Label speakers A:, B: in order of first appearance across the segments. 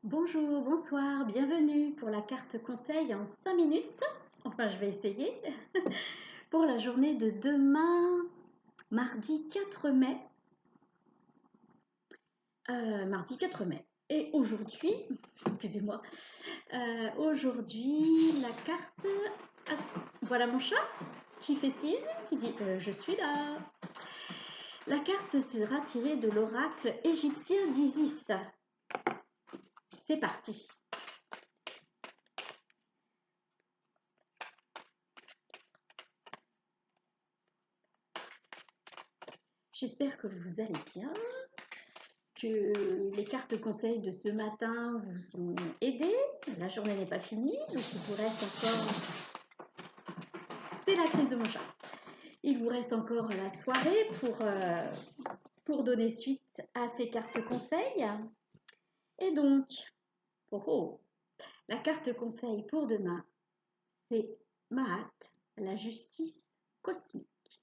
A: Bonjour, bonsoir, bienvenue pour la carte conseil en 5 minutes. Enfin, je vais essayer. Pour la journée de demain, mardi 4 mai. Mardi 4 mai. Et aujourd'hui, excusez-moi, aujourd'hui, la carte. Ah, voilà mon chat qui fait signe, qui dit je suis là. La carte sera tirée de l'oracle égyptien d'Isis. C'est parti. J'espère que vous allez bien, que les cartes conseils de ce matin vous ont aidé. La journée n'est pas finie, donc il vous reste encore... C'est la crise de mon chat. Il vous reste encore la soirée pour donner suite à ces cartes conseils. Et donc, la carte conseil pour demain, c'est Mahat, la justice cosmique.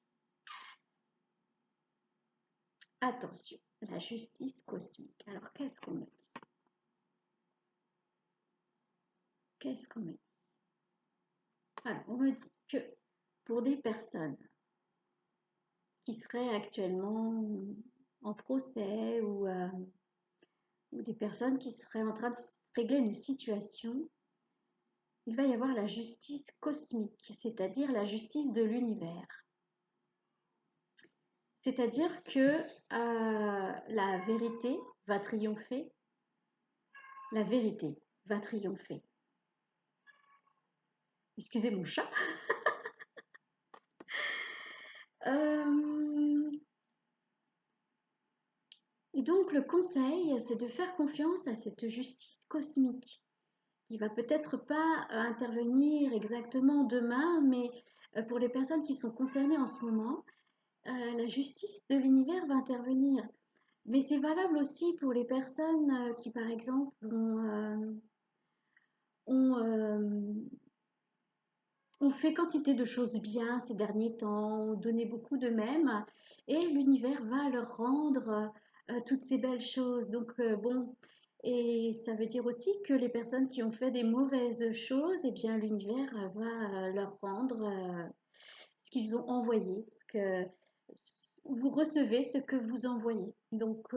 A: Attention, la justice cosmique. Alors, qu'est-ce qu'on me dit? Qu'est-ce qu'on me dit? Alors, on me dit que pour des personnes qui seraient actuellement en procès ou des personnes qui seraient en train de régler une situation, il va y avoir la justice cosmique, c'est-à-dire la justice de l'univers. C'est-à-dire que la vérité va triompher. La vérité va triompher. Excusez mon chat. Et donc le conseil, c'est de faire confiance à cette justice cosmique. Il va peut-être pas intervenir exactement demain, mais pour les personnes qui sont concernées en ce moment, la justice de l'univers va intervenir. Mais c'est valable aussi pour les personnes qui, par exemple, ont fait quantité de choses bien ces derniers temps, ont donné beaucoup d'eux-mêmes, et l'univers va leur rendre toutes ces belles choses. Donc, bon, et ça veut dire aussi que les personnes qui ont fait des mauvaises choses, eh bien, l'univers va leur rendre ce qu'ils ont envoyé, parce que vous recevez ce que vous envoyez. Donc,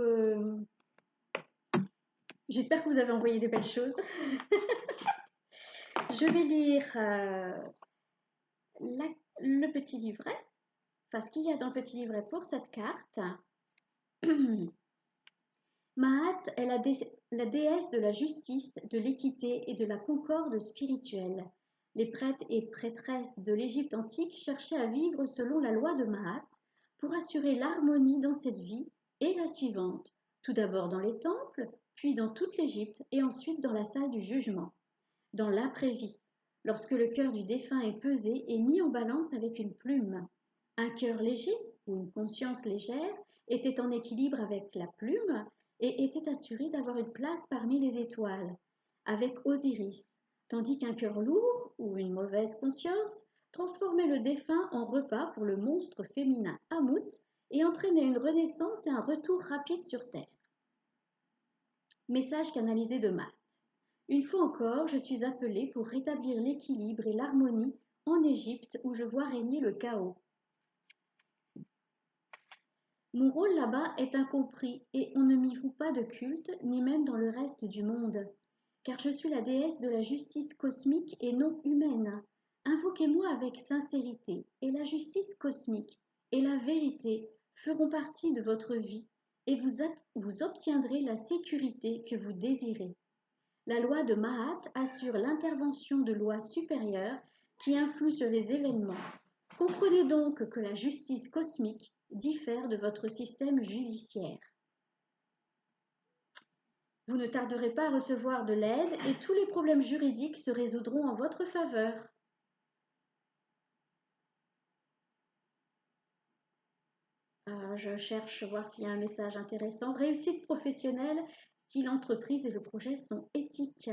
A: j'espère que vous avez envoyé des belles choses. Je vais lire le petit livret, enfin ce qu'il y a dans le petit livret pour cette carte. Mahat est la déesse de la justice, de l'équité et de la concorde spirituelle. Les prêtres et prêtresses de l'Égypte antique cherchaient à vivre selon la loi de Mahat pour assurer l'harmonie dans cette vie et la suivante, tout d'abord dans les temples, puis dans toute l'Égypte et ensuite dans la salle du jugement. Dans l'après-vie, lorsque le cœur du défunt est pesé et mis en balance avec une plume. Un cœur léger ou une conscience légère était en équilibre avec la plume et était assuré d'avoir une place parmi les étoiles, avec Osiris, tandis qu'un cœur lourd ou une mauvaise conscience transformait le défunt en repas pour le monstre féminin Amout et entraînait une renaissance et un retour rapide sur Terre. Message canalisé de Math. Une fois encore, je suis appelée pour rétablir l'équilibre et l'harmonie en Égypte où je vois régner le chaos. Mon rôle là-bas est incompris et on ne m'y voue pas de culte, ni même dans le reste du monde, car je suis la déesse de la justice cosmique et non humaine. Invoquez-moi avec sincérité, et la justice cosmique et la vérité feront partie de votre vie, et vous obtiendrez la sécurité que vous désirez. La loi de Mahat assure l'intervention de lois supérieures qui influent sur les événements. Comprenez donc que la justice cosmique diffère de votre système judiciaire. Vous ne tarderez pas à recevoir de l'aide et tous les problèmes juridiques se résoudront en votre faveur. Je cherche voir s'il y a un message intéressant. Réussite professionnelle si l'entreprise et le projet sont éthiques.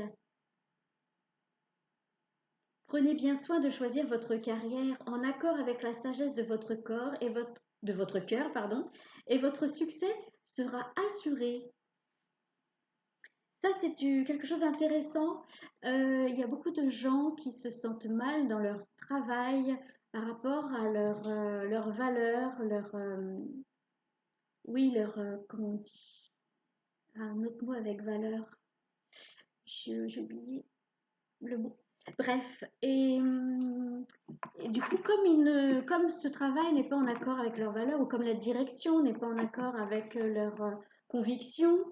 A: Prenez bien soin de choisir votre carrière en accord avec la sagesse de votre corps et de votre cœur, et votre succès sera assuré. Ça, c'est quelque chose d'intéressant. Il y a beaucoup de gens qui se sentent mal dans leur travail par rapport à leurs valeurs, oui, comment on dit, un autre mot avec valeur. J'ai oublié le mot. Bref, et du coup, comme ce travail n'est pas en accord avec leurs valeurs ou comme la direction n'est pas en accord avec leurs convictions,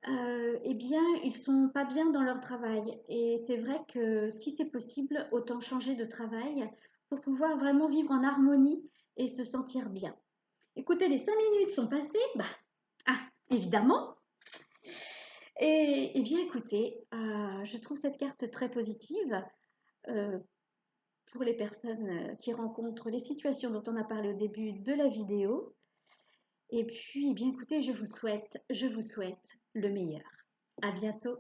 A: eh bien, ils sont pas bien dans leur travail. Et c'est vrai que si c'est possible, autant changer de travail pour pouvoir vraiment vivre en harmonie et se sentir bien. Écoutez, les 5 minutes sont passées. Bah, ah, évidemment. Et eh bien, écoutez, je trouve cette carte très positive euh, pour les personnes qui rencontrent les situations dont on a parlé au début de la vidéo. Et puis, eh bien, écoutez, je vous souhaite le meilleur. À bientôt.